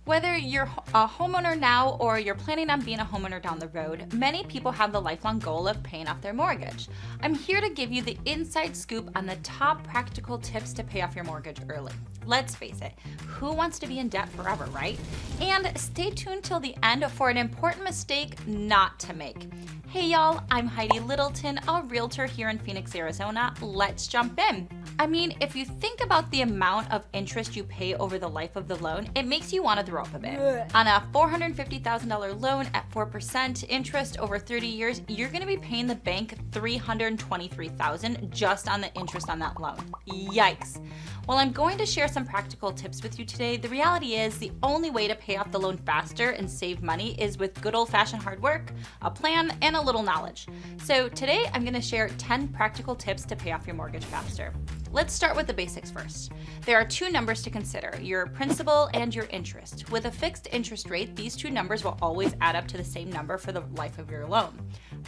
Whether you're a homeowner now or you're planning on being a homeowner down the road, many people have the lifelong goal of paying off their mortgage. I'm here to give you the inside scoop on the top practical tips to pay off your mortgage early. Let's face it, who wants to be in debt forever, right? And stay tuned till the end for an important mistake not to make. Hey y'all, I'm Heidi Littleton, a realtor here in Phoenix, Arizona. Let's jump in. I mean, if you think about the amount of interest you pay over the life of the loan, it makes you want to throw up a bit. On a $450,000 loan at 4% interest over 30 years, you're going to be paying the bank $323,000 just on the interest on that loan. Yikes. While I'm going to share some practical tips with you today, the reality is the only way to pay off the loan faster and save money is with good old-fashioned hard work, a plan, and a little knowledge. So today I'm going to share 10 practical tips to pay off your mortgage faster. Let's start with the basics first. There are two numbers to consider, your principal and your interest. With a fixed interest rate, these two numbers will always add up to the same number for the life of your loan.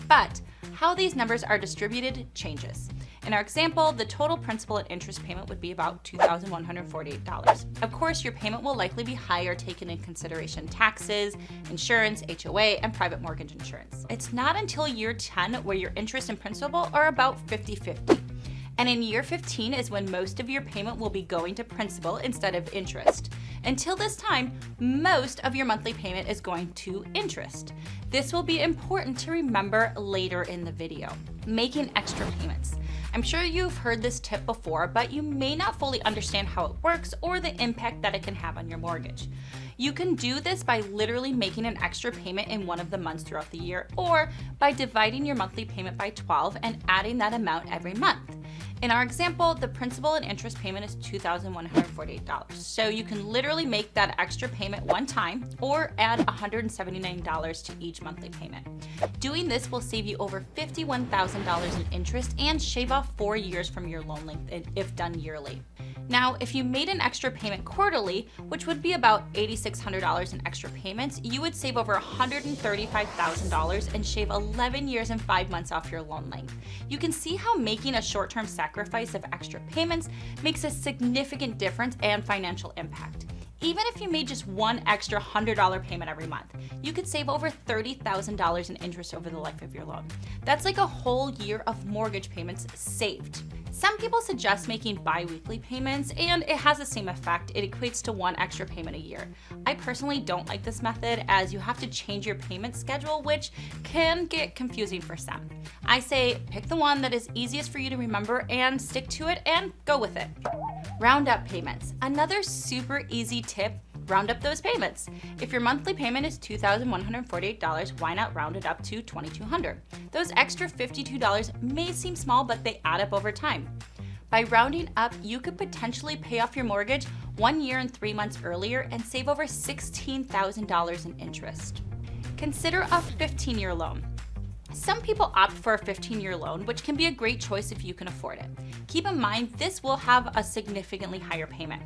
But how these numbers are distributed changes. In our example, the total principal and interest payment would be about $2,148. Of course, your payment will likely be higher taking into consideration taxes, insurance, HOA, and private mortgage insurance. It's not until year 10 where your interest and principal are about 50-50. And in year 15 is when most of your payment will be going to principal instead of interest. Until this time, most of your monthly payment is going to interest. This will be important to remember later in the video. Making extra payments. I'm sure you've heard this tip before, but you may not fully understand how it works or the impact that it can have on your mortgage. You can do this by literally making an extra payment in one of the months throughout the year, or by dividing your monthly payment by 12 and adding that amount every month. In our example, the principal and interest payment is $2,148. So you can literally make that extra payment one time or add $179 to each monthly payment. Doing this will save you over $51,000 in interest and shave off 4 years from your loan length if done yearly. Now, if you made an extra payment quarterly, which would be about $8,600 in extra payments, you would save over $135,000 and shave 11 years and 5 months off your loan length. You can see how making a short-term sacrifice of extra payments makes a significant difference and financial impact. Even if you made just one extra $100 payment every month, you could save over $30,000 in interest over the life of your loan. That's like a whole year of mortgage payments saved. Some people suggest making bi-weekly payments, and it has the same effect. It equates to one extra payment a year. I personally don't like this method as you have to change your payment schedule, which can get confusing for some. I say pick the one that is easiest for you to remember and stick to it and go with it. Round up payments. Another super easy tip, round up those payments. If your monthly payment is $2,148, why not round it up to $2,200? Those extra $52 may seem small, but they add up over time. By rounding up, you could potentially pay off your mortgage 1 year and 3 months earlier and save over $16,000 in interest. Consider a 15-year loan. Some people opt for a 15-year loan, which can be a great choice if you can afford it. Keep in mind, this will have a significantly higher payment.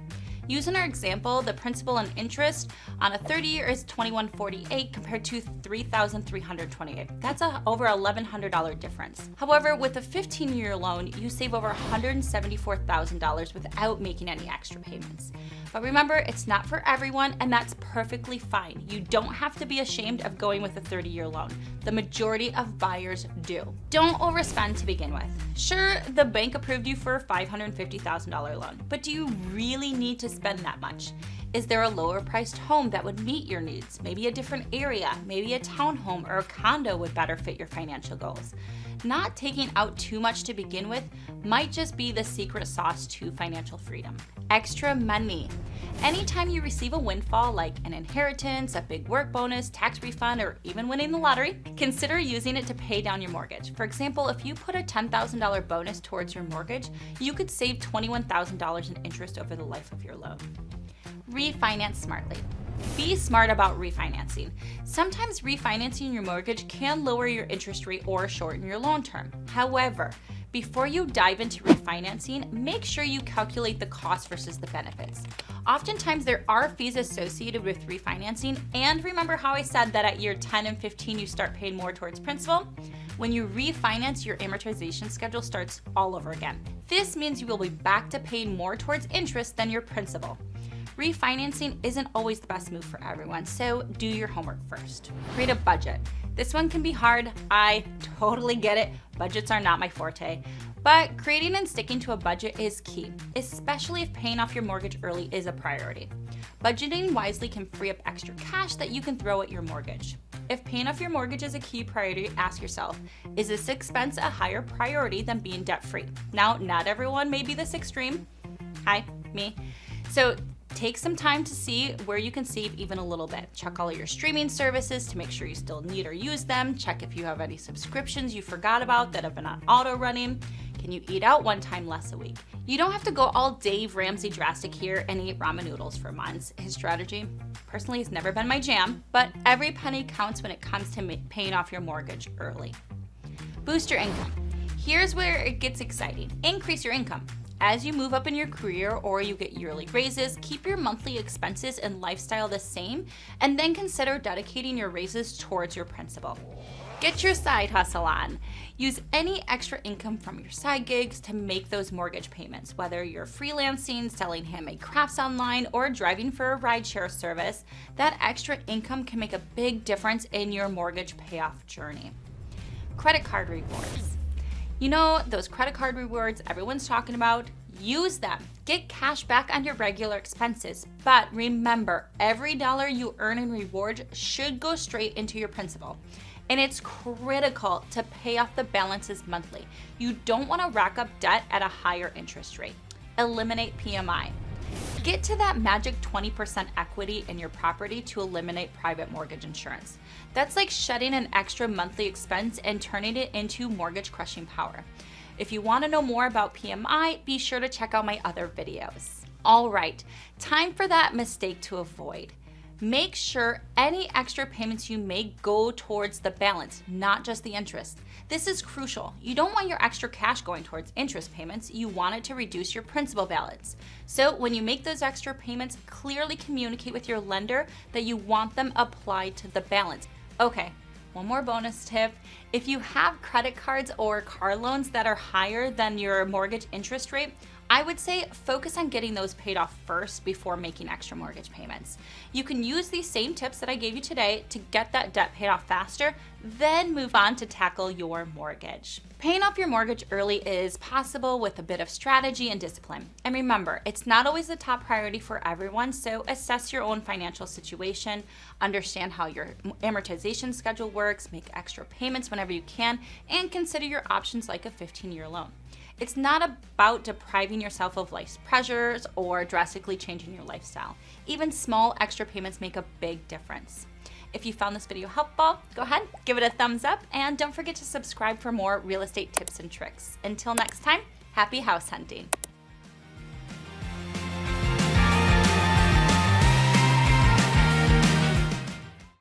Using our example, the principal and interest on a 30-year is $2,148 compared to $3,328. That's over $1,100 difference. However, with a 15-year loan, you save over $174,000 without making any extra payments. But remember, it's not for everyone, and that's perfectly fine. You don't have to be ashamed of going with a 30-year loan. The majority of buyers do. Don't overspend to begin with. Sure, the bank approved you for a $550,000 loan, but do you really need to spend that much? Is there a lower priced home that would meet your needs? Maybe a different area, maybe a townhome or a condo would better fit your financial goals. Not taking out too much to begin with might just be the secret sauce to financial freedom. Extra money. Anytime you receive a windfall like an inheritance, a big work bonus, tax refund, or even winning the lottery, consider using it to pay down your mortgage. For example, if you put a $10,000 bonus towards your mortgage, you could save $21,000 in interest over the life of your loan. Refinance smartly. Be smart about refinancing. Sometimes refinancing your mortgage can lower your interest rate or shorten your loan term. However, before you dive into refinancing, make sure you calculate the cost versus the benefits. Oftentimes there are fees associated with refinancing, and remember how I said that at year 10 and 15 you start paying more towards principal? When you refinance, your amortization schedule starts all over again. This means you will be back to paying more towards interest than your principal. Refinancing isn't always the best move for everyone, so do your homework first. Create a budget. This one can be hard. I totally get it. Budgets are not my forte. But creating and sticking to a budget is key, especially if paying off your mortgage early is a priority. Budgeting wisely can free up extra cash that you can throw at your mortgage. If paying off your mortgage is a key priority, ask yourself, is this expense a higher priority than being debt-free? Now, not everyone may be this extreme. Hi, me. So take some time to see where you can save even a little bit. Check all of your streaming services to make sure you still need or use them. Check if you have any subscriptions you forgot about that have been on auto running. Can you eat out one time less a week? You don't have to go all Dave Ramsey drastic here and eat ramen noodles for months. His strategy, personally, has never been my jam, but every penny counts when it comes to paying off your mortgage early. Boost your income. Here's where it gets exciting. Increase your income. As you move up in your career or you get yearly raises, keep your monthly expenses and lifestyle the same, and then consider dedicating your raises towards your principal. Get your side hustle on. Use any extra income from your side gigs to make those mortgage payments. Whether you're freelancing, selling handmade crafts online, or driving for a rideshare service, that extra income can make a big difference in your mortgage payoff journey. Credit card rewards. You know, those credit card rewards everyone's talking about? Use them. Get cash back on your regular expenses. But remember, every dollar you earn in rewards should go straight into your principal. And it's critical to pay off the balances monthly. You don't want to rack up debt at a higher interest rate. Eliminate PMI. Get to that magic 20% equity in your property to eliminate private mortgage insurance. That's like shedding an extra monthly expense and turning it into mortgage crushing power. If you want to know more about PMI, be sure to check out my other videos. All right, time for that mistake to avoid. Make sure any extra payments you make go towards the balance, not just the interest. This is crucial. You don't want your extra cash going towards interest payments. You want it to reduce your principal balance. So when you make those extra payments, clearly communicate with your lender that you want them applied to the balance. Okay, one more bonus tip. If you have credit cards or car loans that are higher than your mortgage interest rate, I would say focus on getting those paid off first before making extra mortgage payments. You can use these same tips that I gave you today to get that debt paid off faster, then move on to tackle your mortgage. Paying off your mortgage early is possible with a bit of strategy and discipline. And remember, it's not always the top priority for everyone, so assess your own financial situation, understand how your amortization schedule works, make extra payments whenever you can, and consider your options like a 15-year loan. It's not about depriving yourself of life's pressures or drastically changing your lifestyle. Even small extra payments make a big difference. If you found this video helpful, go ahead, give it a thumbs up, and don't forget to subscribe for more real estate tips and tricks. Until next time, happy house hunting.